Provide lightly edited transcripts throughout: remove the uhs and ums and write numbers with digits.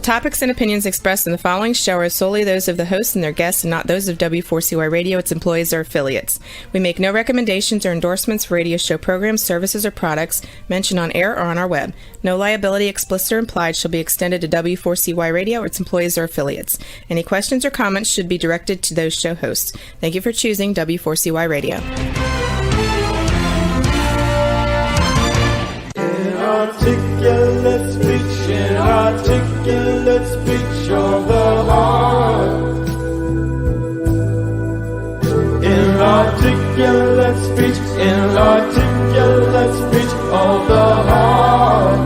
topics and opinions expressed in the following show are solely those of the hosts and their guests and not those of W4CY Radio, its employees, or affiliates. We make no recommendations or endorsements for radio show programs, services, or products mentioned on air or on our web. No liability, explicit or implied, shall be extended to W4CY Radio or its employees or affiliates. Any questions or comments should be directed to those show hosts. Thank you for choosing W4CY Radio. Inarticulate speech, inarticulate speech of the heart. Inarticulate speech, inarticulate speech of the heart.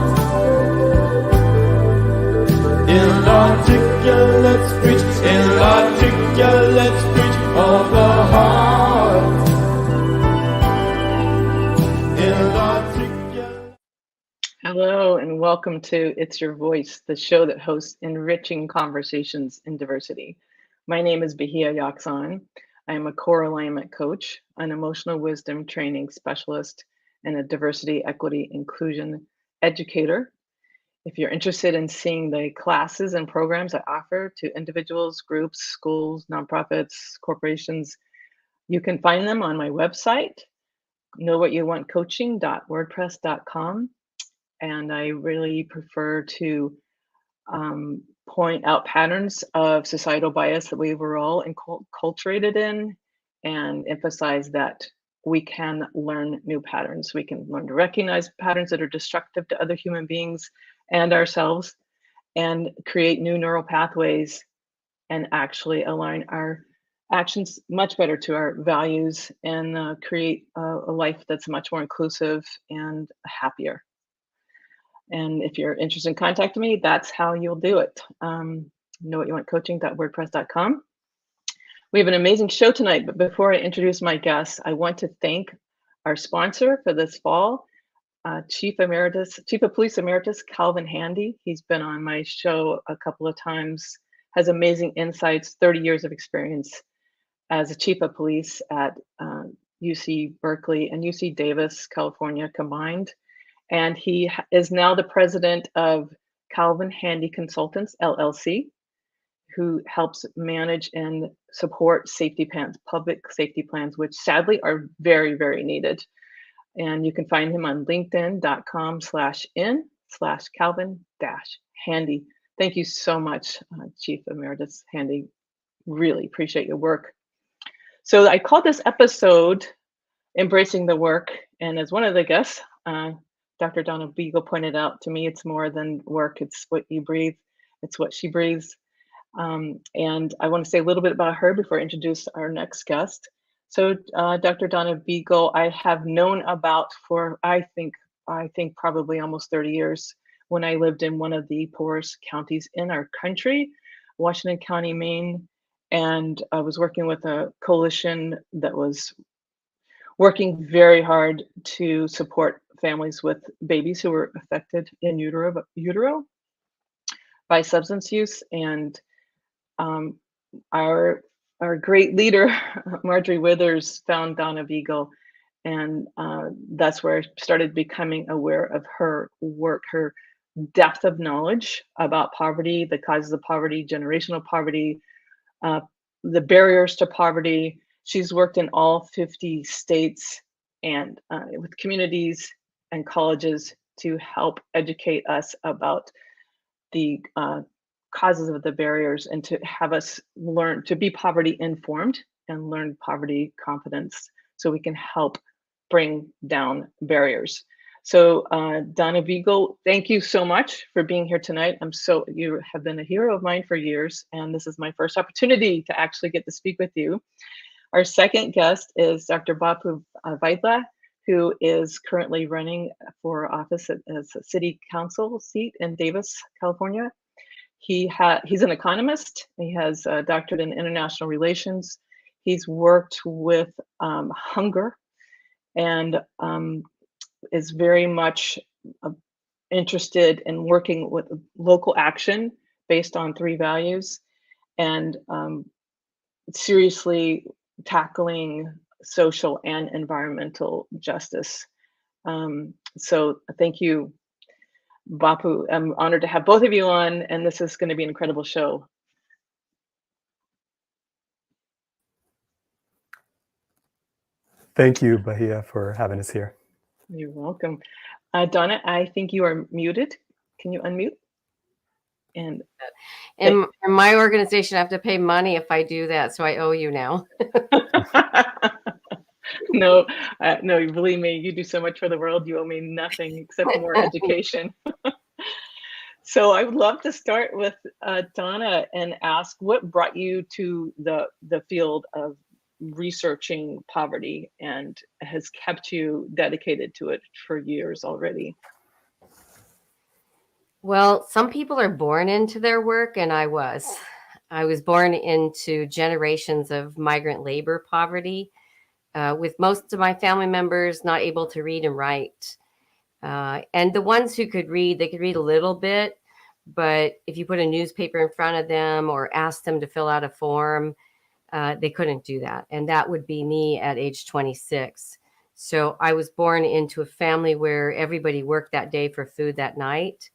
Inarticulate speech, inarticulate speech of the heart. Hello and welcome to It's Your Voice, the show that hosts enriching conversations in diversity. My name is Bahia Yackzan. I am a core alignment coach, an emotional wisdom training specialist, and a diversity, equity, inclusion educator. If you're interested in seeing the classes and programs I offer to individuals, groups, schools, nonprofits, corporations, you can find them on my website, knowwhatyouwantcoaching.wordpress.com. And I really prefer to point out patterns of societal bias that we were all enculturated in, and emphasize that we can learn new patterns. We can learn to recognize patterns that are destructive to other human beings and ourselves, and create new neural pathways and actually align our actions much better to our values, and create a life that's much more inclusive and happier. And if you're interested in contacting me, that's how you'll do it. Knowwhatyouwantcoaching.wordpress.com. We have an amazing show tonight, but before I introduce my guests, I want to thank our sponsor for this fall, Chief of Police Emeritus Calvin Handy. He's been on my show a couple of times, has amazing insights, 30 years of experience as a Chief of Police at UC Berkeley and UC Davis, California combined. And he is now the president of Calvin Handy Consultants, LLC, who helps manage and support safety plans, public safety plans, which sadly are very, very needed. And you can find him on linkedin.com/in/Calvin-Handy. Thank you so much, Chief Emeritus Handy. Really appreciate your work. So I called this episode Embracing the Work. And as one of the guests, Dr. Donna Beegle pointed out to me, it's more than work, it's what you breathe, it's what she breathes. And I want to say a little bit about her before I introduce our next guest. So Dr. Donna Beegle, I have known about for, I think probably almost 30 years, when I lived in one of the poorest counties in our country, Washington County, Maine. And I was working with a coalition that was working very hard to support families with babies who were affected in utero by substance use. And our great leader, Marjorie Withers, found Donna Beegle. And that's where I started becoming aware of her work, her depth of knowledge about poverty, the causes of poverty, generational poverty, the barriers to poverty. She's worked in all 50 states and with communities and colleges to help educate us about the causes of the barriers, and to have us learn to be poverty informed and learn poverty confidence, so we can help bring down barriers. So Donna Beegle, thank you so much for being here tonight. You have been a hero of mine for years, and this is my first opportunity to actually get to speak with you. Our second guest is Dr. Bapu Vaitla, who is currently running for office as a city council seat in Davis, California. He's an economist. He has a doctorate in international relations. He's worked with hunger and is very much interested in working with local action based on 3 values, and seriously tackling social and environmental justice. So thank you, Bapu, I'm honored to have both of you on, and this is going to be an incredible show. Thank you, Bahia, for having us here. You're welcome. Donna, I think you are muted. Can you unmute? And in my organization, I have to pay money if I do that, so I owe you now. no, believe me, you do so much for the world. You owe me nothing except more education. So I would love to start with Donna and ask what brought you to the field of researching poverty and has kept you dedicated to it for years already. Well, some people are born into their work, and I was born into generations of migrant labor poverty, with most of my family members not able to read and write. And the ones who could read, they could read a little bit, but if you put a newspaper in front of them or asked them to fill out a form, they couldn't do that. And that would be me at age 26. So I was born into a family where everybody worked that day for food that night.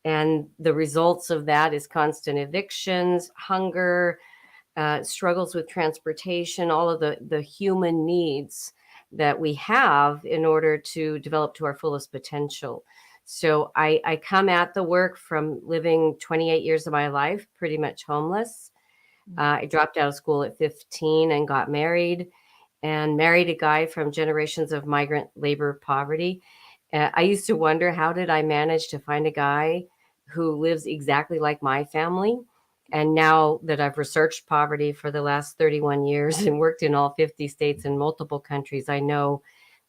And the results of that is constant evictions, hunger, struggles with transportation, all of the human needs that we have in order to develop to our fullest potential. So I come at the work from living 28 years of my life pretty much homeless. I dropped out of school at 15 and got married a guy from generations of migrant labor poverty. I used to wonder, how did I manage to find a guy who lives exactly like my family? And now that I've researched poverty for the last 31 years and worked in all 50 states and multiple countries, I know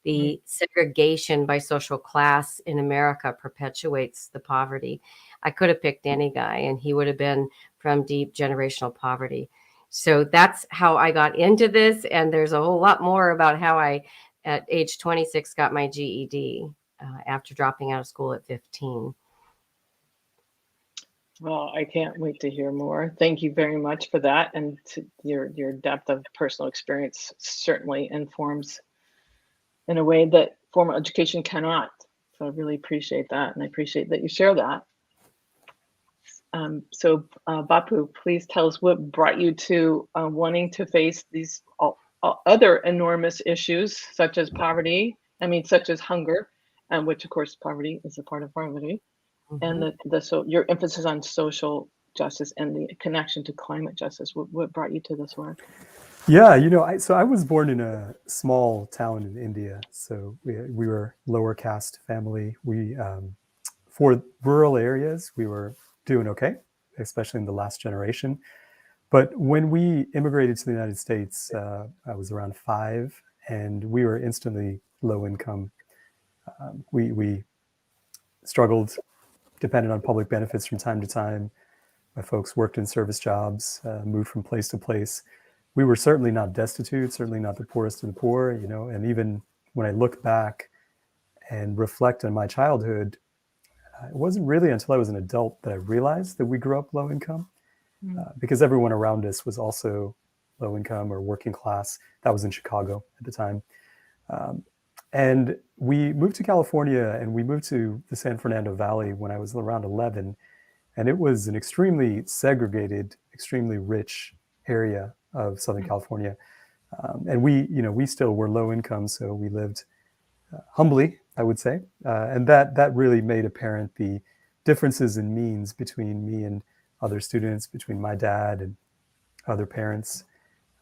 the segregation by social class in America perpetuates the poverty. I could have picked any guy and he would have been from deep generational poverty. So that's how I got into this. And there's a whole lot more about how I, at age 26, got my GED after dropping out of school at 15. Well, I can't wait to hear more. Thank you very much for that. And your depth of personal experience certainly informs in a way that formal education cannot. So I really appreciate that. And I appreciate that you share that. So Bapu, please tell us what brought you to wanting to face these other enormous issues, such as poverty, such as hunger, which of course poverty is a part of poverty. And your emphasis on social justice and the connection to climate justice. What brought you to this work? Yeah, I was born in a small town in India. So we were lower caste family. We, for rural areas, we were doing okay, especially in the last generation. But when we immigrated to the United States, I was around 5, and we were instantly low income. We struggled, depended on public benefits from time to time. My folks worked in service jobs, moved from place to place. We were certainly not destitute, certainly not the poorest of the poor, and even when I look back and reflect on my childhood, it wasn't really until I was an adult that I realized that we grew up low income, because everyone around us was also low income or working class. That was in Chicago at the time. And we moved to California, and we moved to the San Fernando Valley when I was around 11. And it was an extremely segregated, extremely rich area of Southern California. And we still were low income, so we lived humbly, I would say. And that really made apparent the differences in means between me and other students, between my dad and other parents.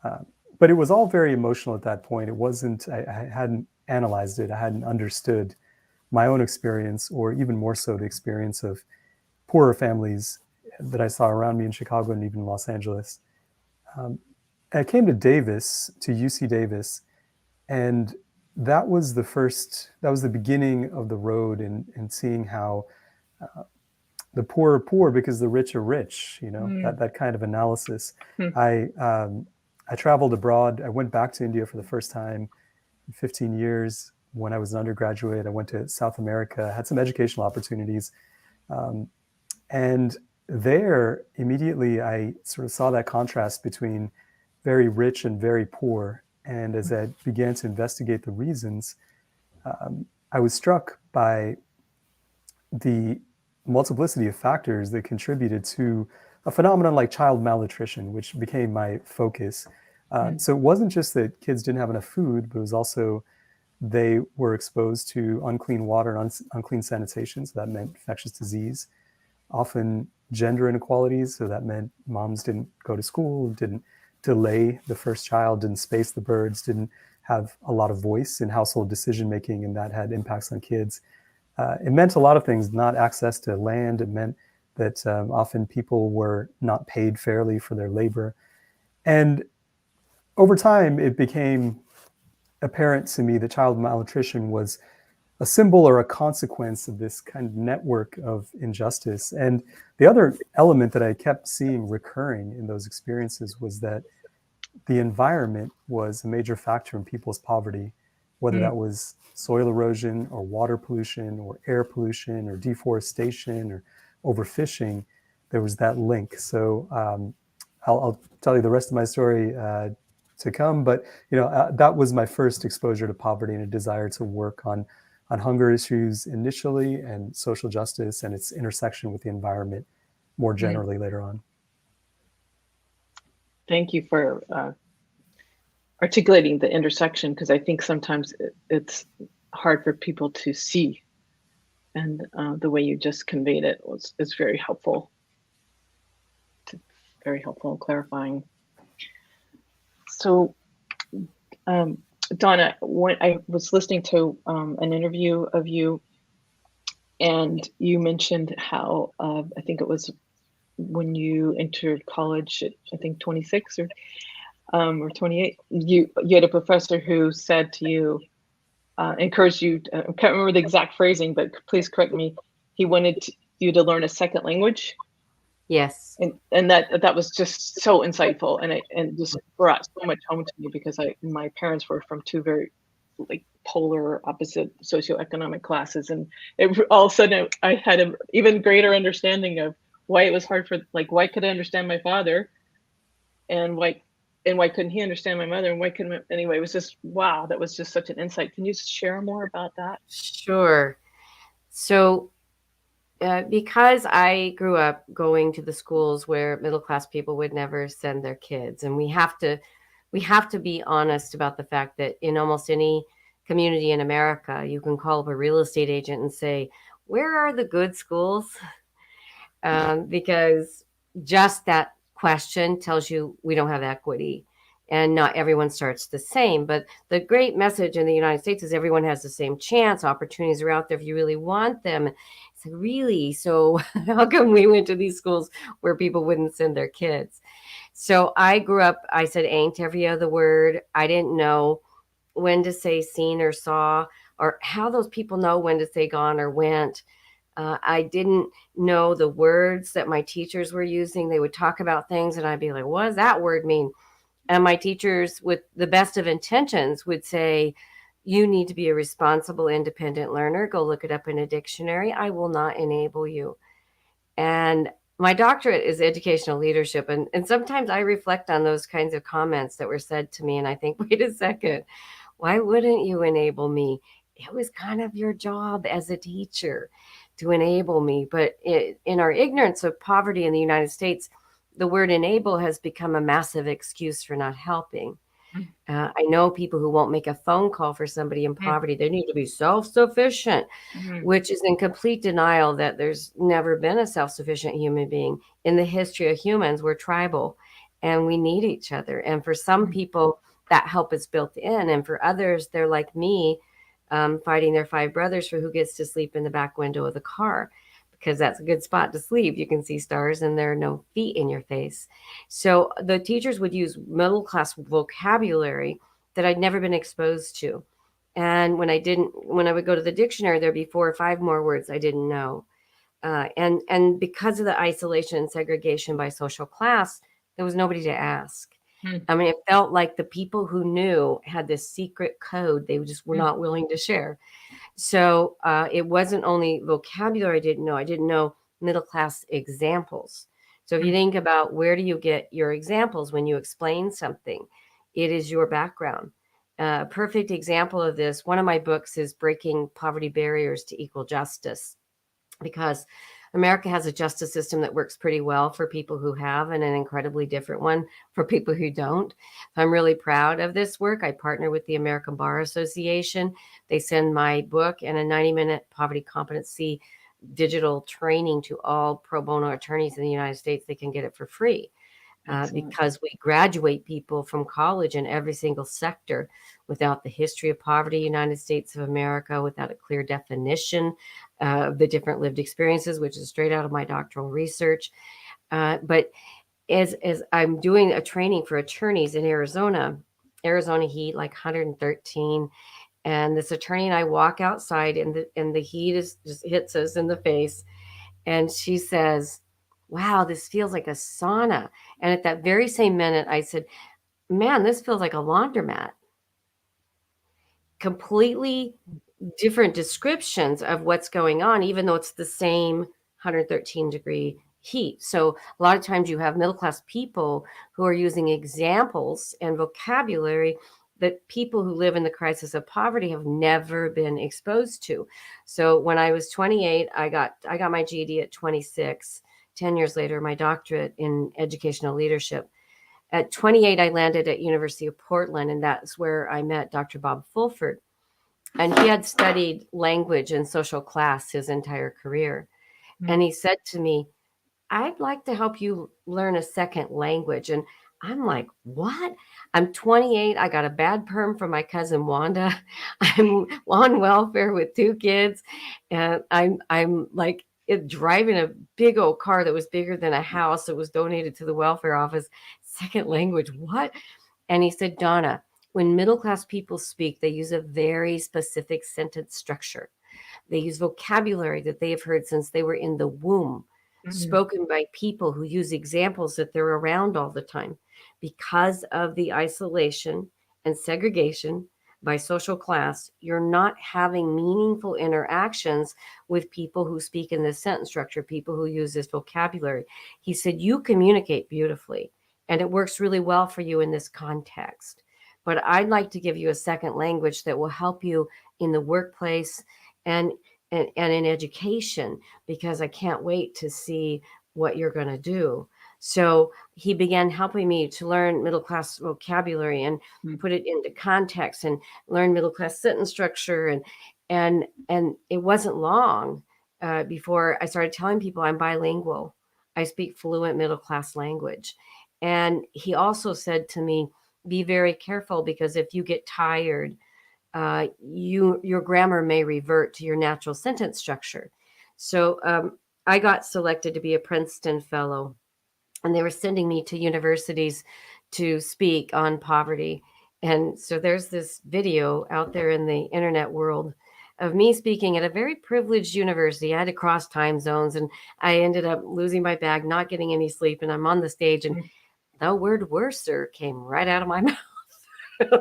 But it was all very emotional at that point. It wasn't, I hadn't analyzed it. I hadn't understood my own experience, or even more so the experience of poorer families that I saw around me in Chicago and even Los Angeles. I came to UC Davis, and that was the beginning of the road in seeing how the poor are poor because the rich are rich, that kind of analysis. I traveled abroad. I went back to India for the first time in 15 years. When I was an undergraduate, I went to South America, had some educational opportunities. And there, immediately, I sort of saw that contrast between very rich and very poor. And as I began to investigate the reasons, I was struck by the multiplicity of factors that contributed to a phenomenon like child malnutrition, which became my focus. So it wasn't just that kids didn't have enough food, but it was also they were exposed to unclean water and unclean sanitation. So that meant infectious disease, often gender inequalities. So that meant moms didn't go to school, didn't delay the first child, didn't space the birds, didn't have a lot of voice in household decision making, and that had impacts on kids. It meant a lot of things, not access to land. It meant that often people were not paid fairly for their labor. And over time, it became apparent to me that child malnutrition was a symbol or a consequence of this kind of network of injustice. And the other element that I kept seeing recurring in those experiences was that the environment was a major factor in people's poverty, whether that was soil erosion or water pollution or air pollution or deforestation or overfishing. There was that link. So I'll tell you the rest of my story to come, but that was my first exposure to poverty and a desire to work on hunger issues initially, and social justice and its intersection with the environment more generally later on. Thank you for articulating the intersection, because I think sometimes it's hard for people to see, and the way you just conveyed it is very helpful. Very helpful and clarifying. So, Donna, when I was listening to an interview of you, and you mentioned how I think it was when you entered college at, I think, 26 or 28, you had a professor who said to you, encouraged you, I can't remember the exact phrasing, but please correct me, he wanted you to learn a second language. Yes. And that was just so insightful, and just brought so much home to me, because my parents were from two very polar opposite socioeconomic classes, and all of a sudden I had an even greater understanding of why it was hard for, why could I understand my father, and why couldn't he understand my mother, and why couldn't, anyway, it was just, wow, that was just such an insight. Can you share more about that? Sure. So because I grew up going to the schools where middle-class people would never send their kids, and we have to be honest about the fact that in almost any community in America, you can call up a real estate agent and say, where are the good schools? Because just that question tells you we don't have equity, and not everyone starts the same. But the great message in the United States is everyone has the same chance. Opportunities are out there if you really want them. It's like, really? So how come we went to these schools where people wouldn't send their kids? So I grew up, I said ain't every other word. I didn't know when to say seen or saw, or how those people know when to say gone or went. I didn't know the words that my teachers were using. They would talk about things and I'd be like, what does that word mean? And my teachers, with the best of intentions, would say, you need to be a responsible, independent learner. Go look it up in a dictionary. I will not enable you. And my doctorate is educational leadership. And sometimes I reflect on those kinds of comments that were said to me. And I think, wait a second, why wouldn't you enable me? It was kind of your job as a teacher to enable me. But in our ignorance of poverty in the United States, the word enable has become a massive excuse for not helping. I know people who won't make a phone call for somebody in poverty. They need to be self-sufficient, which is in complete denial that there's never been a self-sufficient human being. In the history of humans, we're tribal and we need each other. And for some people, that help is built in. And for others, they're like me, fighting their 5 brothers for who gets to sleep in the back window of the car, because that's a good spot to sleep. You can see stars and there are no feet in your face. So the teachers would use middle-class vocabulary that I'd never been exposed to. And when I would go to the dictionary, there'd be 4 or 5 more words I didn't know. And because of the isolation and segregation by social class, there was nobody to ask. I mean, it felt like the people who knew had this secret code they just were not willing to share. So it wasn't only vocabulary I didn't know middle-class examples. So if you think about, where do you get your examples when you explain something? It is your background. A perfect example of this, one of my books is Breaking Poverty Barriers to Equal Justice, because America has a justice system that works pretty well for people who have, and an incredibly different one for people who don't. So I'm really proud of this work. I partner with the American Bar Association. They send my book and a 90-minute poverty competency digital training to all pro bono attorneys in the United States. They can get it for free. Because we graduate people from college in every single sector without the history of poverty, United States of America, without a clear definition of the different lived experiences, which is straight out of my doctoral research. But as I'm doing a training for attorneys in Arizona heat, like 113, and this attorney and I walk outside, and the heat just hits us in the face, and she says, "Wow, this feels like a sauna." And at that very same minute, I said, "Man, this feels like a laundromat." Completely different descriptions of what's going on, even though it's the same 113-degree heat. So a lot of times you have middle-class people who are using examples and vocabulary that people who live in the crisis of poverty have never been exposed to. So when I was 28, I got my GED at 26. 10 years later, my doctorate in educational leadership. At 28, I landed at University of Portland, and that's where I met Dr. Bob Fulford. And he had studied language and social class his entire career. And he said to me, "I'd like to help you learn a second language." And I'm like, "What?" I'm 28. I got a bad perm from my cousin Wanda. I'm on welfare with 2 kids. And I'm like driving a big old car that was bigger than a house that was donated to the welfare office. Second language, what? And he said, "Donna, when middle-class people speak, they use a very specific sentence structure. They use vocabulary that they have heard since they were in the womb, spoken by people who use examples that they're around all the time. Because of the isolation and segregation by social class, you're not having meaningful interactions with people who speak in this sentence structure, people who use this vocabulary." He said, "You communicate beautifully, and it works really well for you in this context. But I'd like to give you a second language that will help you in the workplace and in education, because I can't wait to see what you're going to do." So he began helping me to learn middle-class vocabulary and put it into context and learn middle-class sentence structure. And it wasn't long before I started telling people I'm bilingual. I speak fluent middle-class language. And he also said to me, "Be very careful, because if you get tired, your grammar may revert to your natural sentence structure." So I got selected to be a Princeton Fellow, and they were sending me to universities to speak on poverty. And so there's this video out there in the internet world of me speaking at a very privileged university. I had to cross time zones, and I ended up losing my bag, not getting any sleep, and I'm on the stage, and the word "worser" came right out of my mouth.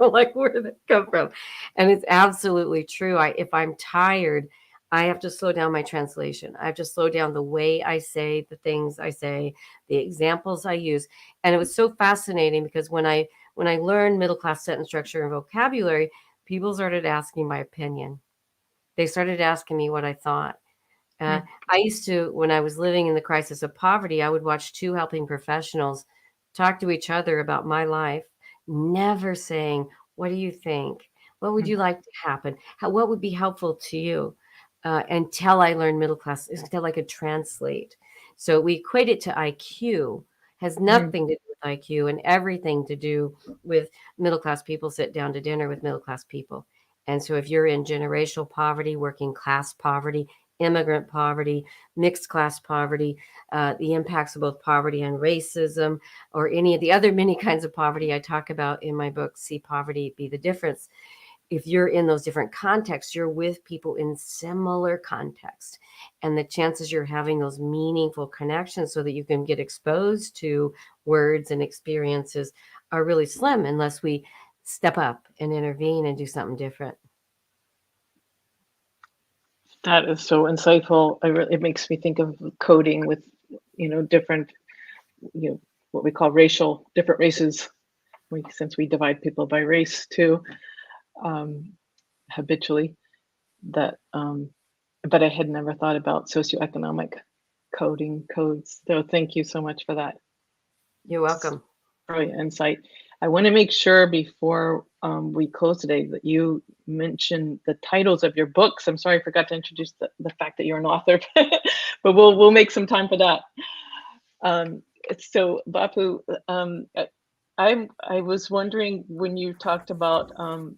Like, where did that come from? And it's absolutely true. If I'm tired, I have to slow down my translation. I have to slow down the way I say the things I say, the examples I use. And it was so fascinating, because when I learned middle-class sentence structure and vocabulary, people started asking my opinion. They started asking me what I thought. I used to, when I was living in the crisis of poverty, I would watch 2 helping professionals talk to each other about my life, never saying, "What do you think? What would you like to happen? What would be helpful to you?" Until I learned middle class, until I could translate. So we equate it to IQ, has nothing to do with IQ and everything to do with middle class people sit down to dinner with middle class people. And so if you're in generational poverty, working class poverty, immigrant poverty, mixed class poverty, the impacts of both poverty and racism, or any of the other many kinds of poverty I talk about in my book, See Poverty, Be the Difference. If you're in those different contexts, you're with people in similar contexts, and the chances you're having those meaningful connections so that you can get exposed to words and experiences are really slim, unless we step up and intervene and do something different. That is so insightful. It makes me think of coding with, different, what we call different races. Since we divide people by race too, habitually, that, but I had never thought about socioeconomic coding codes. So thank you so much for that. You're welcome. Brilliant insight. I want to make sure before we close today that you mention the titles of your books. I'm sorry I forgot to introduce the fact that you're an author, but we'll make some time for that. So Bapu, I was wondering when you talked about on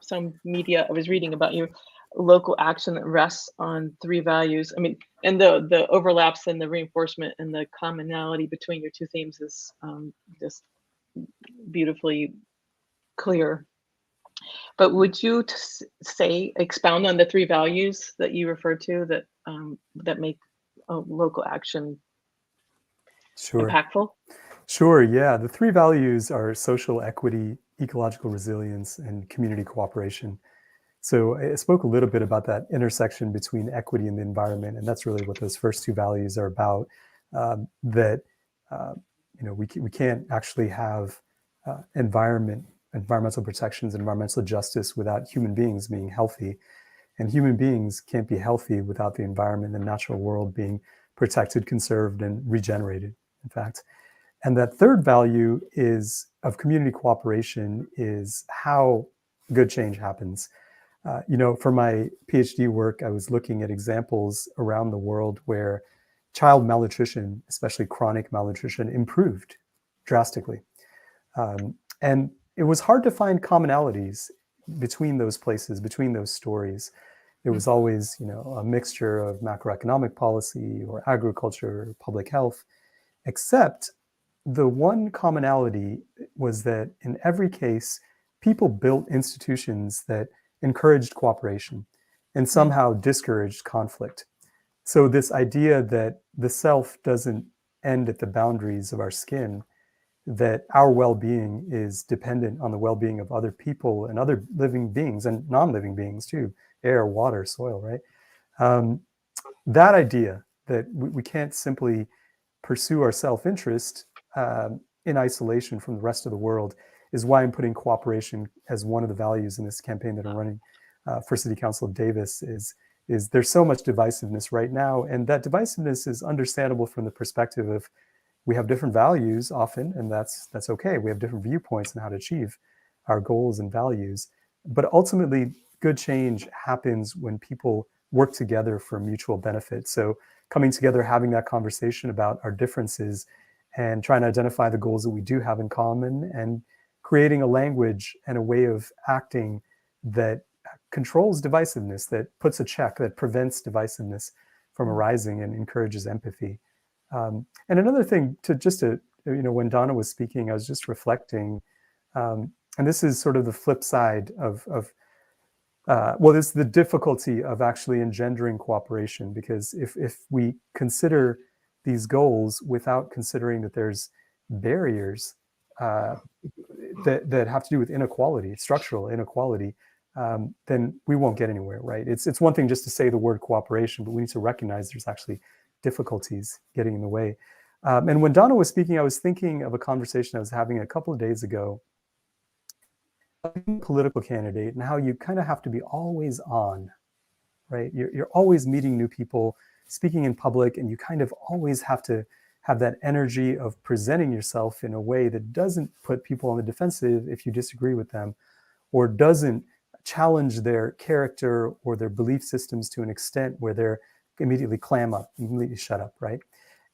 some media I was reading about you, local action that rests on 3 values. I mean, and the overlaps and the reinforcement and the commonality between your 2 themes is just beautifully clear. But would you expound on the 3 values that you referred to that that make local action Sure. impactful? Sure, yeah. The 3 values are social equity, ecological resilience, and community cooperation. So I spoke a little bit about that intersection between equity and the environment, and that's really what those first 2 values are about. We can't actually have environmental protections, environmental justice without human beings being healthy, and human beings can't be healthy without the environment and natural world being protected, conserved, and regenerated, in fact. And that third value is of community cooperation is how good change happens. For my PhD work, I was looking at examples around the world where child malnutrition, especially chronic malnutrition, improved drastically. And it was hard to find commonalities between those places, between those stories. It was always, a mixture of macroeconomic policy or agriculture, or public health, except the one commonality was that in every case, people built institutions that encouraged cooperation and somehow discouraged conflict. So this idea that the self doesn't end at the boundaries of our skin, that our well-being is dependent on the well-being of other people and other living beings and non-living beings too, air, water, soil, right? That idea that we can't simply pursue our self-interest in isolation from the rest of the world is why I'm putting cooperation as one of the values in this campaign that I'm running for City Council of Davis is there's so much divisiveness right now, and that divisiveness is understandable from the perspective of we have different values often, and that's okay. We have different viewpoints on how to achieve our goals and values, but ultimately good change happens when people work together for mutual benefit. So coming together, having that conversation about our differences and trying to identify the goals that we do have in common and creating a language and a way of acting that controls divisiveness, that puts a check, that prevents divisiveness from arising and encourages empathy. And another thing when Donna was speaking, I was just reflecting, and this is sort of the flip side of this is the difficulty of actually engendering cooperation, because if we consider these goals without considering that there's barriers that have to do with inequality, structural inequality, then we won't get anywhere, right? It's one thing just to say the word cooperation, but we need to recognize there's actually difficulties getting in the way. And when Donna was speaking, I was thinking of a conversation I was having a couple of days ago, a political candidate, and how you kind of have to be always on, right? You're always meeting new people, speaking in public, and you kind of always have to have that energy of presenting yourself in a way that doesn't put people on the defensive if you disagree with them, or doesn't challenge their character or their belief systems to an extent where they're immediately clam up, immediately shut up, right?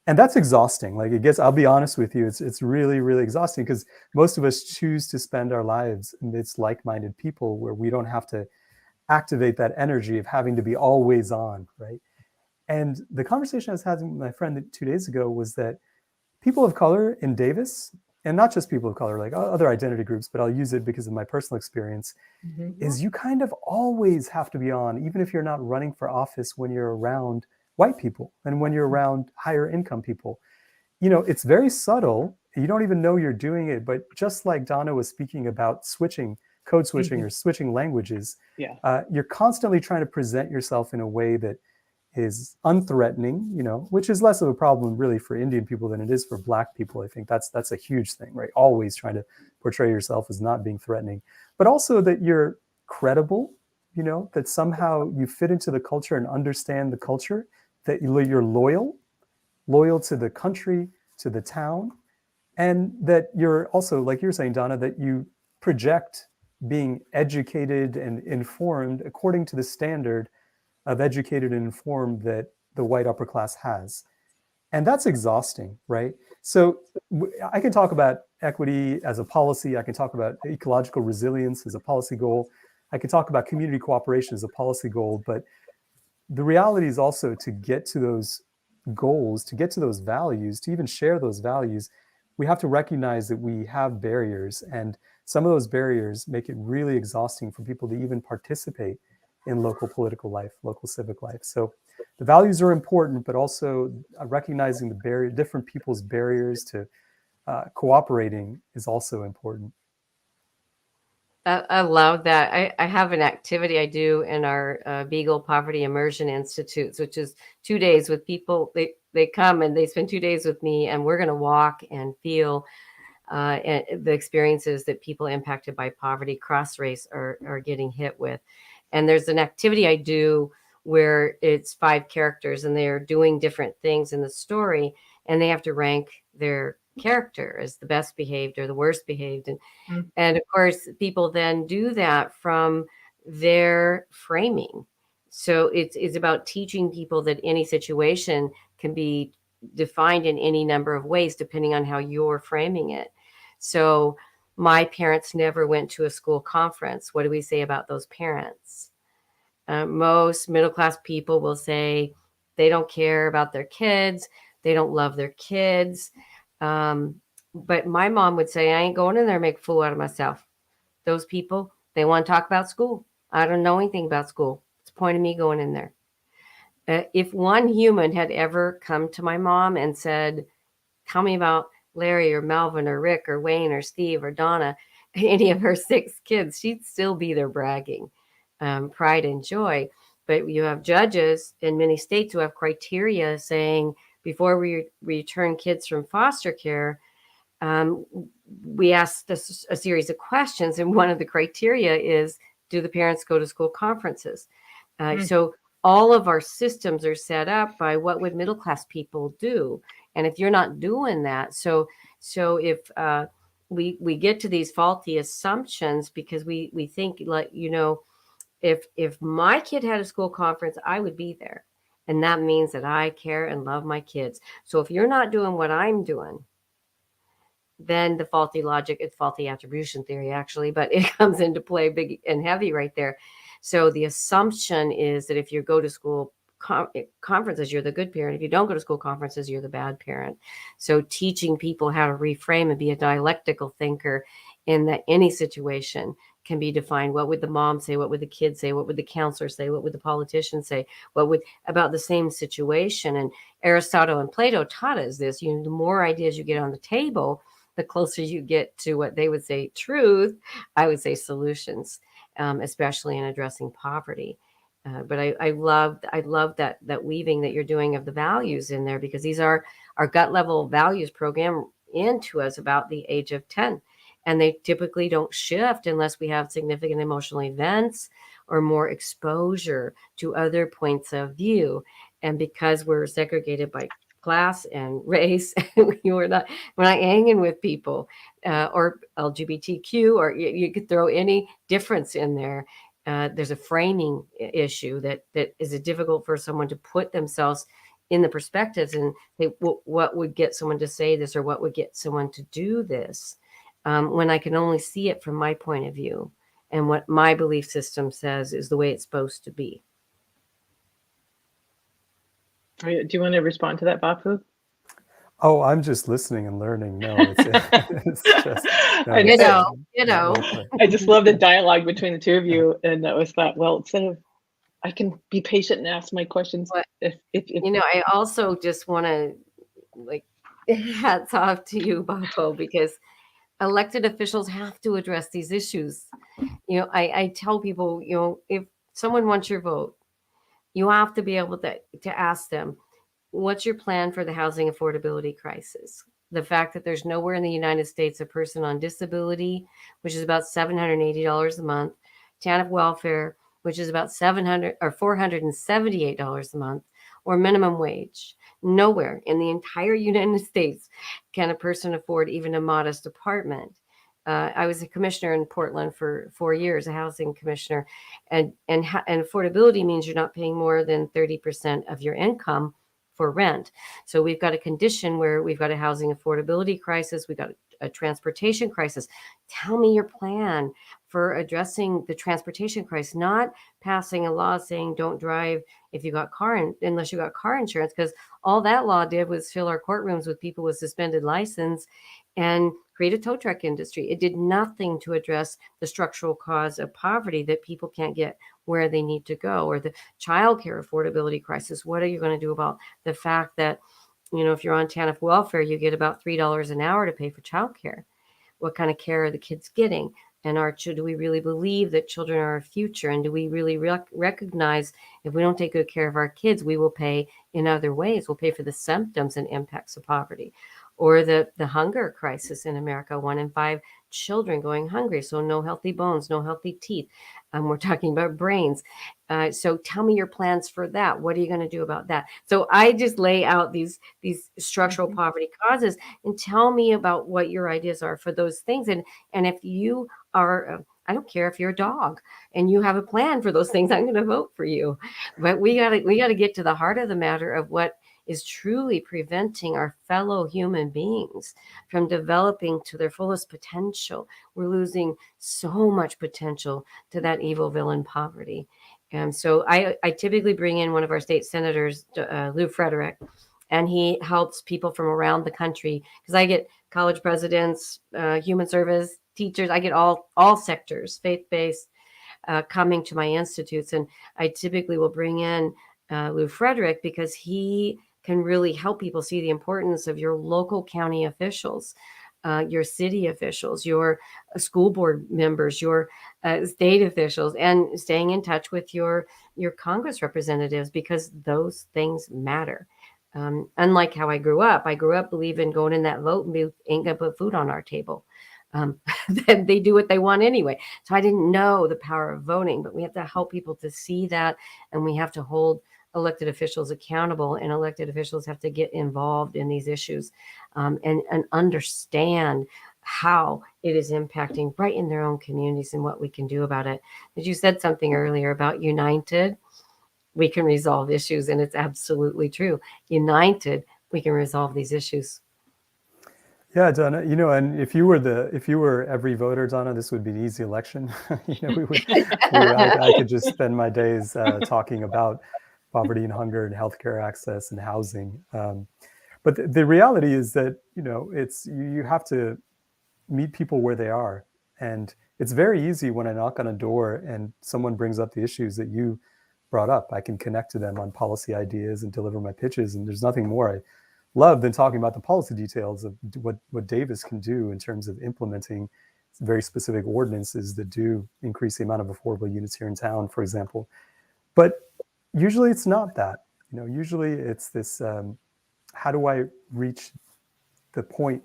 And that's exhausting. Like, it gets, I'll be honest with you, it's really, really exhausting, because most of us choose to spend our lives amidst like-minded people where we don't have to activate that energy of having to be always on, right? And the conversation I was having with my friend 2 days ago was that people of color in Davis, and not just people of color, like other identity groups, but I'll use it because of my personal experience, is you kind of always have to be on, even if you're not running for office, when you're around white people and when you're around higher income people. It's very subtle. You don't even know you're doing it, but just like Donna was speaking about code switching or switching languages, you're constantly trying to present yourself in a way that is unthreatening, which is less of a problem really for Indian people than it is for Black people. I think that's a huge thing, right? Always trying to portray yourself as not being threatening, but also that you're credible, that somehow you fit into the culture and understand the culture that you're loyal to the country, to the town, and that you're also, like you're saying, Donna, that you project being educated and informed according to the standard of educated and informed that the white upper class has. And that's exhausting, right? So I can talk about equity as a policy. I can talk about ecological resilience as a policy goal. I can talk about community cooperation as a policy goal. But the reality is also to get to those goals, to get to those values, to even share those values, we have to recognize that we have barriers. And some of those barriers make it really exhausting for people to even participate in local political life, local civic life. So the values are important, but also recognizing the different people's barriers to cooperating is also important. I love that. I have an activity I do in our Beagle Poverty Immersion Institutes, which is 2 days with people. They come and they spend 2 days with me, and we're going to walk and feel the experiences that people impacted by poverty, cross race, are getting hit with. And there's an activity I do where it's 5 characters and they're doing different things in the story, and they have to rank their character as the best behaved or the worst behaved. And of course, people then do that from their framing. So it's about teaching people that any situation can be defined in any number of ways, depending on how you're framing it. So my parents never went to a school conference. What do we say about those parents? Most middle-class people will say they don't care about their kids. They don't love their kids. But my mom would say, I ain't going in there and make a fool out of myself. Those people, they want to talk about school. I don't know anything about school. It's the point of me going in there. If one human had ever come to my mom and said, tell me about Larry or Melvin or Rick or Wayne or Steve or Donna, any of her 6 kids, she'd still be there bragging, pride and joy. But you have judges in many states who have criteria saying before we return kids from foster care, we asked a series of questions, and one of the criteria is, do the parents go to school conferences? So all of our systems are set up by what would middle class people do, and if you're not doing that, so if we get to these faulty assumptions because we think, like, if my kid had a school conference, I would be there, and that means that I care and love my kids. So if you're not doing what I'm doing, then the faulty logic, it's faulty attribution theory, actually, but it comes into play big and heavy right there. So the assumption is that if you go to school conferences, you're the good parent. If you don't go to school conferences, you're the bad parent. So teaching people how to reframe and be a dialectical thinker in that any situation can be defined. What would the mom say? What would the kids say? What would the counselor say? What would the politician say? What would about the same situation? And Aristotle and Plato taught us this. The more ideas you get on the table, the closer you get to what they would say truth, I would say solutions, especially in addressing poverty. But I love that weaving that you're doing of the values in there, because these are our gut level values program into us about the age of 10. And they typically don't shift unless we have significant emotional events or more exposure to other points of view. And because we're segregated by class and race, we're not hanging with people or LGBTQ, or you could throw any difference in there. There's a framing issue that is difficult for someone to put themselves in the perspectives and say, what would get someone to say this, or what would get someone to do this, when I can only see it from my point of view and what my belief system says is the way it's supposed to be. Do you want to respond to that, Bapu? Oh, I'm just listening and learning. No, it's just I just love the dialogue between the two of you, and I was thought, well, instead of, I can be patient and ask my questions. If I also just want to hats off to you, Bapu, because elected officials have to address these issues. I tell people, if someone wants your vote, you have to be able to ask them, what's your plan for the housing affordability crisis? The fact that there's nowhere in the United States a person on disability, which is about $780 a month, TANF welfare, which is about $478 a month, or minimum wage. Nowhere in the entire United States can a person afford even a modest apartment. I was a commissioner in Portland for 4 years, a housing commissioner, and affordability means you're not paying more than 30% of your income for rent. So we've got a condition where we've got a housing affordability crisis, we've got a transportation crisis. Tell me your plan for addressing the transportation crisis, not passing a law saying don't drive if you got unless you got car insurance, because all that law did was fill our courtrooms with people with suspended license and create a tow truck industry. It did nothing to address the structural cause of poverty, that people can't get where they need to go, or the childcare affordability crisis. What are you going to do about the fact that, if you're on TANF welfare, you get about $3 an hour to pay for childcare? What kind of care are the kids getting? And do we really believe that children are our future? And do we really recognize if we don't take good care of our kids, we will pay in other ways? We'll pay for the symptoms and impacts of poverty, or the hunger crisis in America. 1 in 5 children going hungry. So no healthy bones, no healthy teeth. We're talking about brains. So tell me your plans for that. What are you going to do about that? So I just lay out these structural poverty causes, and tell me about what your ideas are for those things. And if you are, I don't care if you're a dog and you have a plan for those things, I'm going to vote for you. But we got to get to the heart of the matter of what is truly preventing our fellow human beings from developing to their fullest potential. We're losing so much potential to that evil villain poverty. And so I typically bring in one of our state senators, Lou Frederick, and he helps people from around the country, because I get college presidents, human service teachers, I get all sectors, faith-based, coming to my institutes. And I typically will bring in Lou Frederick, because he can really help people see the importance of your local county officials, your city officials, your school board members, your state officials, and staying in touch with your Congress representatives, because those things matter. Unlike how I grew up believing going in that vote booth ain't gonna put food on our table. Then they do what they want anyway. So I didn't know the power of voting, but we have to help people to see that, and we have to hold elected officials accountable, and elected officials have to get involved in these issues, and understand how it is impacting right in their own communities and what we can do about it. As you said something earlier about united, we can resolve issues, and it's absolutely true. United, we can resolve these issues. Yeah, Donna, and if you were every voter, Donna, this would be an easy election. I could just spend my days talking about poverty and hunger and healthcare access and housing. But the reality is that, you have to meet people where they are. And it's very easy when I knock on a door and someone brings up the issues that you brought up. I can connect to them on policy ideas and deliver my pitches. And there's nothing more I love than talking about the policy details of what Davis can do in terms of implementing very specific ordinances that do increase the amount of affordable units here in town, for example. But usually it's not that. Usually it's this, how do I reach the point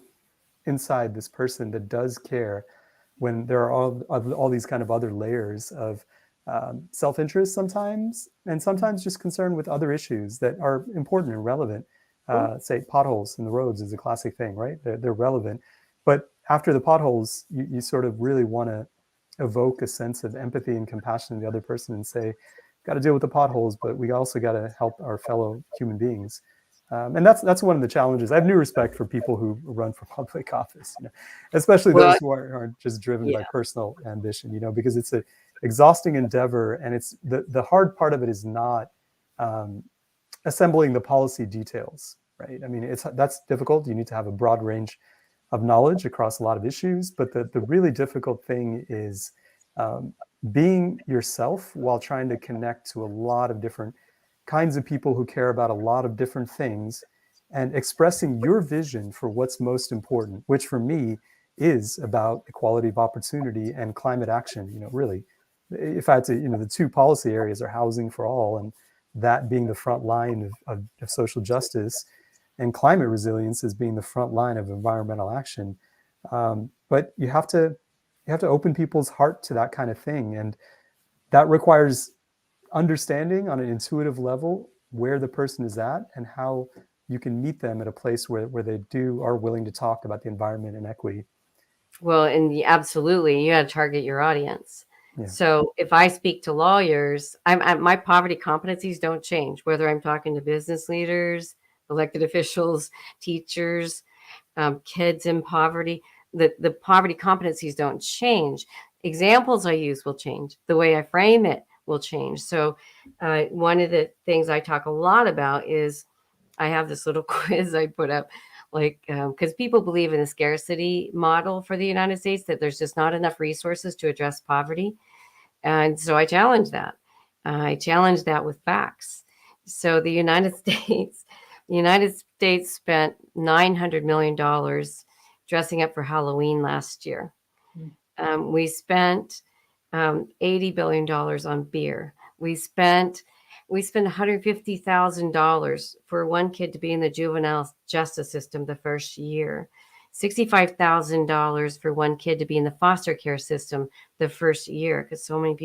inside this person that does care, when there are all these kind of other layers of self-interest sometimes, and sometimes just concern with other issues that are important and relevant. Say potholes in the roads is a classic thing, right? They're relevant. But after the potholes, you sort of really want to evoke a sense of empathy and compassion to the other person and say, got to deal with the potholes, but we also got to help our fellow human beings. And that's one of the challenges. I have new respect for people who run for public office, especially those who aren't just driven by personal ambition, because it's an exhausting endeavor. And it's the hard part of it is not assembling the policy details, right? I mean, that's difficult. You need to have a broad range of knowledge across a lot of issues. But the really difficult thing is being yourself while trying to connect to a lot of different kinds of people who care about a lot of different things, and expressing your vision for what's most important, which for me is about equality of opportunity and climate action. Really, if I had to, the two policy areas are housing for all, and that being the front line of social justice, and climate resilience as being the front line of environmental action. But you have to open people's heart to that kind of thing. And that requires understanding on an intuitive level where the person is at and how you can meet them at a place where they are willing to talk about the environment and equity. Well, and absolutely, you got to target your audience. Yeah. So if I speak to lawyers, my poverty competencies don't change, whether I'm talking to business leaders, elected officials, teachers, kids in poverty. The poverty competencies don't change. Examples I use will change. The way I frame it will change. So one of the things I talk a lot about is I have this little quiz I put up, like, because people believe in the scarcity model for the United States, that there's just not enough resources to address poverty. And so I challenge that. I challenge that with facts. So the United States spent $900 million dressing up for Halloween last year. We spent $80 billion on beer. We spent $150,000 for one kid to be in the juvenile justice system the first year. $65,000 for one kid to be in the foster care system the first year, because so many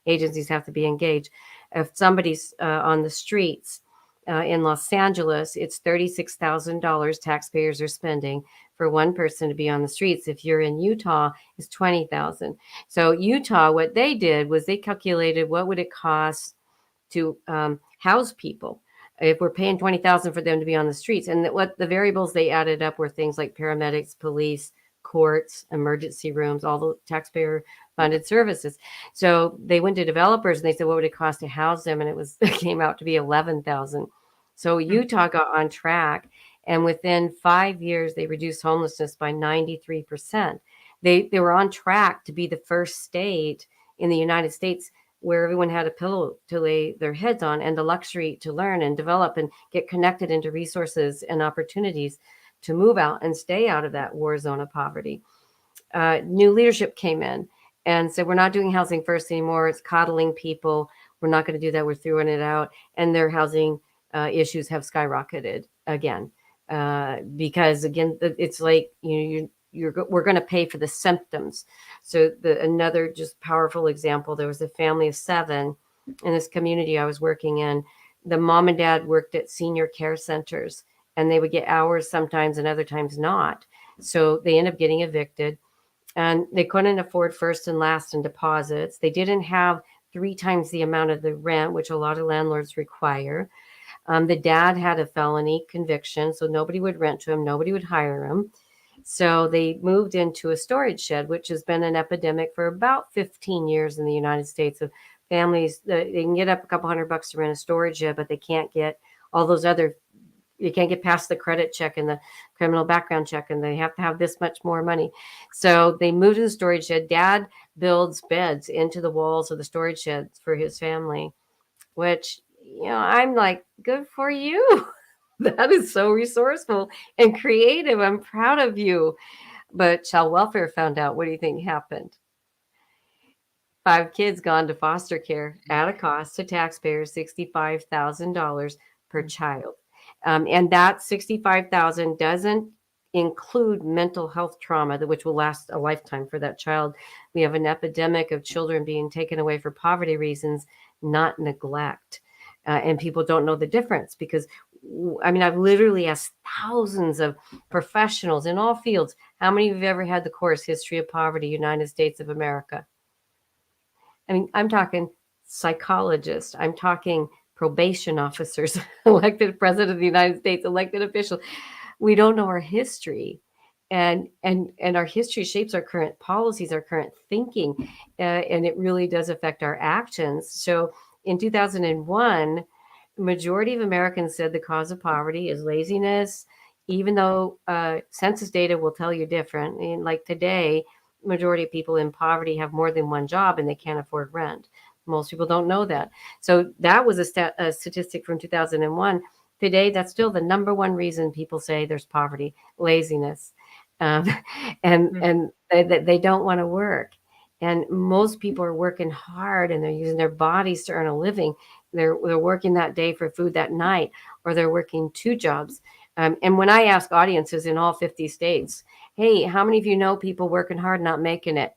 agencies have to be engaged. If somebody's on the streets in Los Angeles, it's $36,000 taxpayers are spending for one person to be on the streets. If you're in Utah, it's $20,000. So Utah, what they did was they calculated what would it cost to house people if we're paying $20,000 for them to be on the streets. And what the variables they added up were things like paramedics, police, courts, emergency rooms, all the taxpayer funded services. So they went to developers and they said, what would it cost to house them? And it came out to be $11,000. So Utah got on track. And within 5 years, they reduced homelessness by 93%. They were on track to be the first state in the United States where everyone had a pillow to lay their heads on and the luxury to learn and develop and get connected into resources and opportunities to move out and stay out of that war zone of poverty. New leadership came in and said, we're not doing housing first anymore. It's coddling people. We're not going to do that. We're throwing it out. And their housing issues have skyrocketed again. Because again, it's like, we're going to pay for the symptoms. So another just powerful example, there was a family of 7 in this community I was working in. The mom and dad worked at senior care centers and they would get hours sometimes and other times not. So they ended up getting evicted and they couldn't afford first and last and deposits. They didn't have 3 times the amount of the rent, which a lot of landlords require. The dad had a felony conviction, so nobody would rent to him. Nobody would hire him. So they moved into a storage shed, which has been an epidemic for about 15 years in the United States of families. They can get up a couple $100 to rent a storage shed, but they can't get all those other, you can't get past the credit check and the criminal background check, and they have to have this much more money. So they moved to the storage shed. Dad builds beds into the walls of the storage sheds for his family, which, I'm like, good for you. That is so resourceful and creative. I'm proud of you. But child welfare found out. What do you think happened? 5 kids gone to foster care at a cost to taxpayers, $65,000 per child. And that $65,000 doesn't include mental health trauma, which will last a lifetime for that child. We have an epidemic of children being taken away for poverty reasons, not neglect. And people don't know the difference because, I've literally asked thousands of professionals in all fields, how many of you have ever had the course History of Poverty, United States of America? I'm talking psychologists. I'm talking probation officers, elected president of the United States, elected officials. We don't know our history. And our history shapes our current policies, our current thinking, and it really does affect our actions. So in 2001, majority of Americans said the cause of poverty is laziness, even though census data will tell you different. And like today, majority of people in poverty have more than one job and they can't afford rent. Most people don't know that. So that was a statistic from 2001. Today, that's still the number one reason people say there's poverty, laziness. And they don't want to work. And most people are working hard and they're using their bodies to earn a living. They're working that day for food that night, or they're working 2 jobs. And when I ask audiences in all 50 states, hey, how many of you know people working hard, not making it?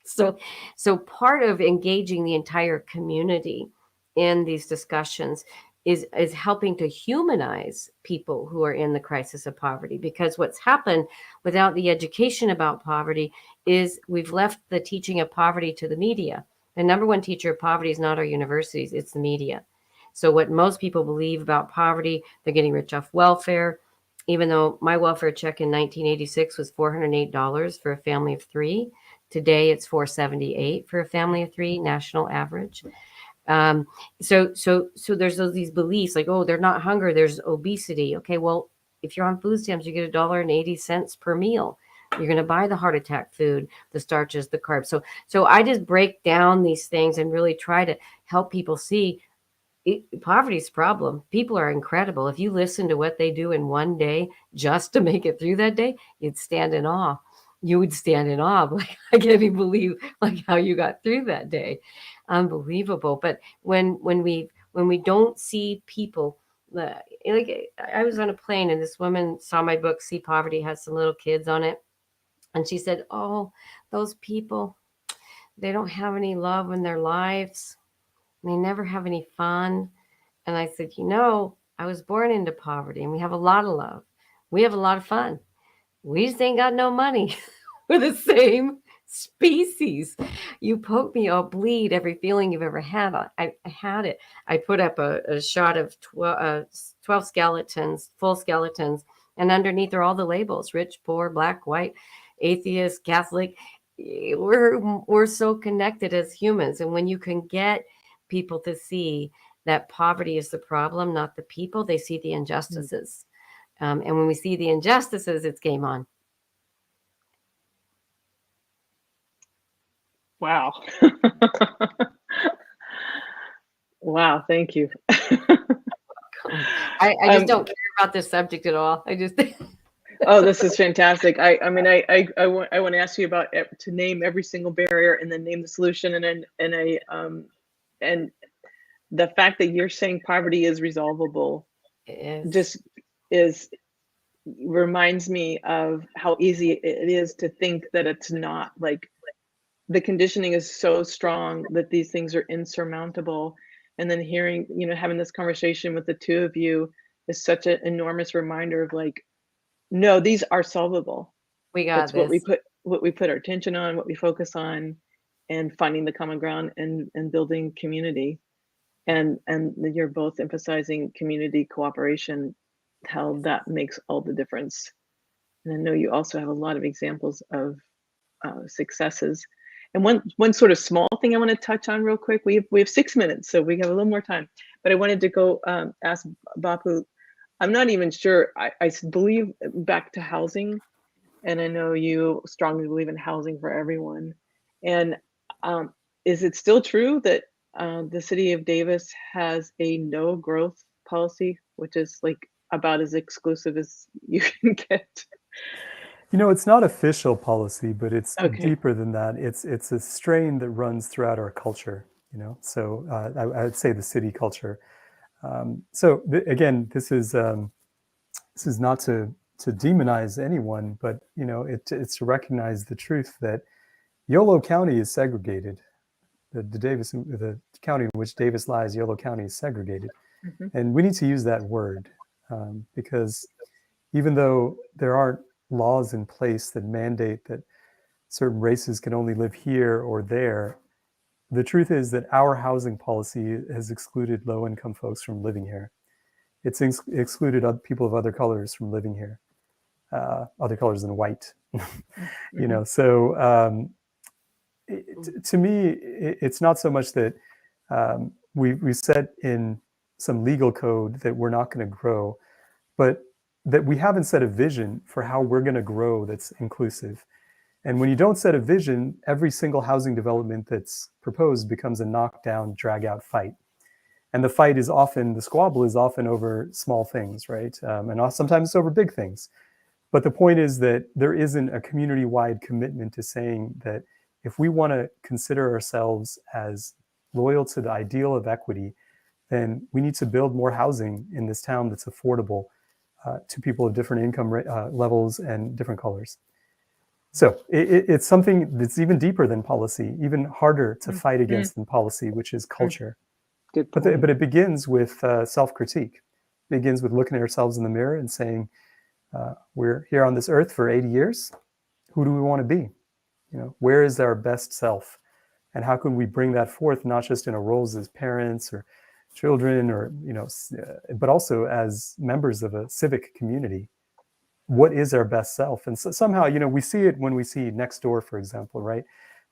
So part of engaging the entire community in these discussions is helping to humanize people who are in the crisis of poverty. Because what's happened without the education about poverty is we've left the teaching of poverty to the media. The number one teacher of poverty is not our universities, it's the media. So what most people believe about poverty, they're getting rich off welfare. Even though my welfare check in 1986 was $408 for a family of three, today it's $478 for a family of three, national average. So there's these beliefs like, oh, they're not hungry, there's obesity. Okay, well, if you're on food stamps, you get $1.80 per meal. You're going to buy the heart attack food, the starches, the carbs. So I just break down these things and really try to help people see poverty's a problem. People are incredible. If you listen to what they do in one day just to make it through that day, you'd stand in awe. You would stand in awe. Like, I can't even believe like how you got through that day. Unbelievable. But when we don't see people, like I was on a plane and this woman saw my book, See Poverty, has some little kids on it. And she said, oh, those people, they don't have any love in their lives. They never have any fun. And I said, I was born into poverty and we have a lot of love. We have a lot of fun. We just ain't got no money. We're the same species. You poke me, I'll bleed every feeling you've ever had. I had it. I put up a shot of 12 skeletons, full skeletons. And underneath are all the labels: rich, poor, black, white, atheist, Catholic. We're so connected as humans. And when you can get people to see that poverty is the problem, not the people, they see the injustices. And when we see the injustices, it's game on. Wow. Wow, thank you. I just don't care about this subject at all. I just Oh, this is fantastic. I want to ask you about to name every single barrier and then name the solution, and the fact that you're saying poverty is resolvable just reminds me of how easy it is to think that it's not. Like, the conditioning is so strong that these things are insurmountable, and then having this conversation with the two of you is such an enormous reminder of like, no, these are solvable. We got That's this. what we put our attention on, what we focus on, and finding the common ground and building community. And you're both emphasizing community cooperation, how that makes all the difference. And I know you also have a lot of examples of successes. And one sort of small thing I want to touch on real quick. We have 6 minutes, so we have a little more time. But I wanted to go ask Bapu. I'm not even sure. I believe back to housing, and I know you strongly believe in housing for everyone. And is it still true that the city of Davis has a no growth policy, which is like about as exclusive as you can get? It's not official policy, but it's Okay. deeper than that. It's a strain that runs throughout our culture. So I would say the city culture. Again, this is not to demonize anyone, but it's to recognize the truth that Yolo County is segregated. The county in which Davis lies, Yolo County, is segregated, and we need to use that word because even though there aren't laws in place that mandate that certain races can only live here or there, the truth is that our housing policy has excluded low-income folks from living here. It's excluded people of other colors from living here, other colors than white. So to me, it's not so much that we set in some legal code that we're not going to grow, but that we haven't set a vision for how we're going to grow that's inclusive. And when you don't set a vision, every single housing development that's proposed becomes a knockdown, drag-out fight. And the squabble is often over small things, right? And sometimes it's over big things. But the point is that there isn't a community-wide commitment to saying that if we want to consider ourselves as loyal to the ideal of equity, then we need to build more housing in this town that's affordable to people of different income levels and different colors. So it's something that's even deeper than policy, even harder to fight against than policy, which is culture. Good But point. but it begins with self-critique. It begins with looking at ourselves in the mirror and saying, we're here on this earth for 80 years. Who do we want to be? Where is our best self? And how can we bring that forth, not just in our roles as parents or children, or but also as members of a civic community? What is our best self? And so somehow, we see it when we see Next Door, for example, right?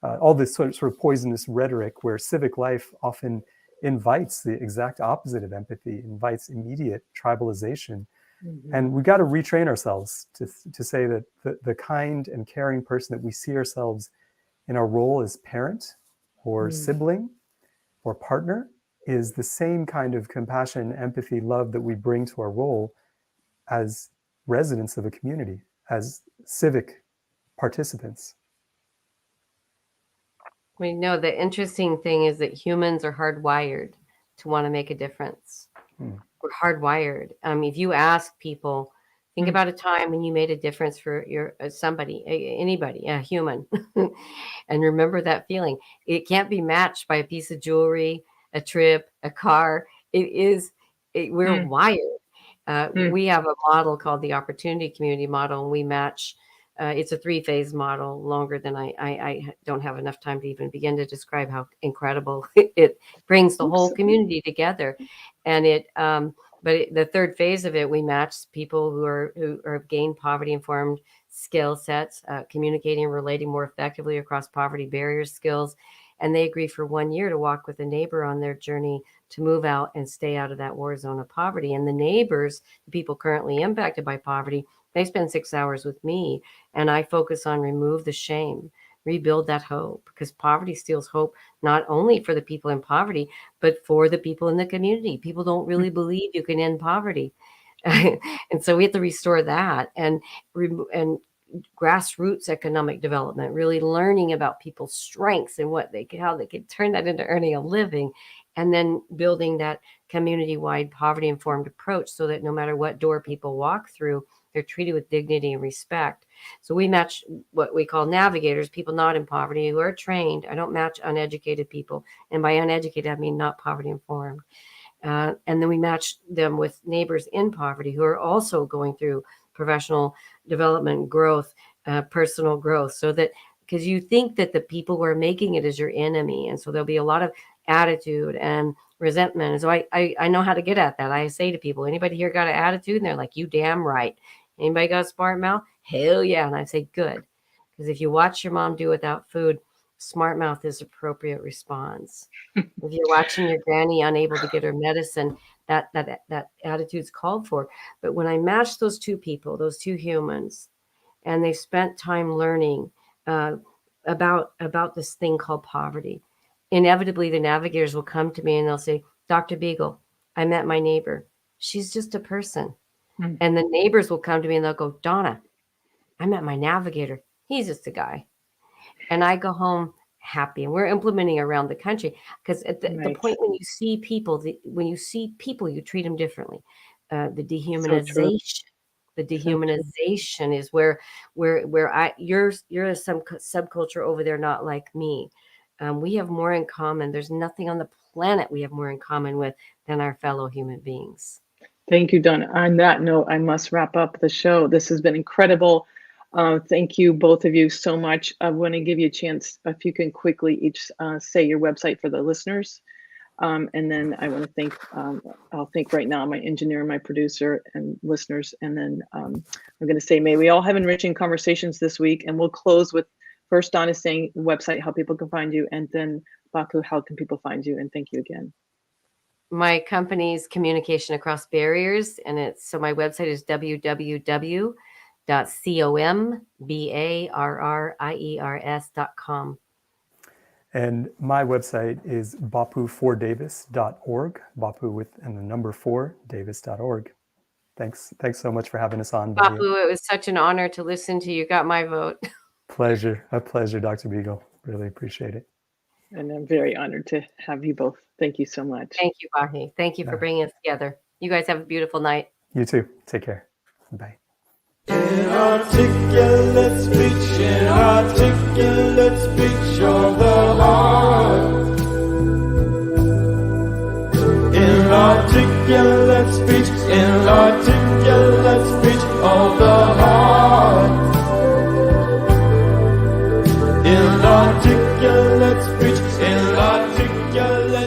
All this sort of poisonous rhetoric where civic life often invites the exact opposite of empathy, invites immediate tribalization. Mhm. And we got to retrain ourselves to say that the kind and caring person that we see ourselves in our role as parent or sibling or partner is the same kind of compassion, empathy, love that we bring to our role as residents of a community, as civic participants. We know the interesting thing is that humans are hardwired to want to make a difference. We're hardwired. If you ask people, think about a time when you made a difference for somebody, anybody, a human, and remember that feeling. It can't be matched by a piece of jewelry, a trip, a car. We're wired. We have a model called the Opportunity Community Model, and we match. It's a 3-phase model, longer than I don't have enough time to even begin to describe how incredible it brings the whole community together. And the third phase of it, we match people who have gained poverty-informed skill sets, communicating and relating more effectively across poverty barrier skills. And they agree for 1 year to walk with a neighbor on their journey to move out and stay out of that war zone of poverty. And the neighbors, the people currently impacted by poverty, they spend 6 hours with me, and I focus on remove the shame, rebuild that hope, because poverty steals hope, not only for the people in poverty, but for the people in the community. People don't really believe you can end poverty. And so we have to restore that and grassroots economic development, really learning about people's strengths and how they can turn that into earning a living, and then building that community-wide poverty-informed approach so that no matter what door people walk through, they're treated with dignity and respect. So we match what we call navigators, people not in poverty who are trained. I don't match uneducated people. And by uneducated, I mean not poverty informed. And then we match them with neighbors in poverty who are also going through professional development, growth, personal growth. So that, because you think that the people who are making it is your enemy. And so there'll be a lot of attitude and resentment. And so I know how to get at that. I say to people, anybody here got an attitude? And they're like, you damn right. Anybody got a smart mouth? Hell yeah. And I say, good. Because if you watch your mom do without food, smart mouth is appropriate response. If you're watching your granny unable to get her medicine, that attitude's called for. But when I match those two people, those two humans, and they've spent time learning about this thing called poverty, inevitably the navigators will come to me and they'll say, Dr. Beegle, I met my neighbor. She's just a person. And the neighbors will come to me and they'll go, Donna, I met my navigator. He's just a guy. And I go home happy. And we're implementing around the country because at the point when you see people, you treat them differently. The dehumanization. The dehumanization is where you're some subculture over there, not like me. We have more in common. There's nothing on the planet we have more in common with than our fellow human beings. Thank you, Donna. On that note, I must wrap up the show. This has been incredible. Thank you, both of you, so much. I want to give you a chance, if you can quickly each say your website for the listeners. And then I want to thank, I'll thank right now my engineer, my producer, and listeners. And then I'm going to say, may we all have enriching conversations this week. And we'll close with first Donna saying the website, how people can find you, and then Bapu, how can people find you? And thank you again. My company's Communication Across Barriers, and so my website is www.combarriers.com. And my website is bapu4davis.org, Bapu with and the number 4, davis.org. Thanks so much for having us on, Bahia. Bapu, it was such an honor to listen to you. Got my vote. A pleasure, Dr. Beegle. Really appreciate it. And I'm very honored to have you both. Thank you so much. Thank you, Bahi. Thank you for bringing us together. You guys have a beautiful night. You too. Take care. Bye. Inarticulate speech, inarticulate speech of the heart. Lord,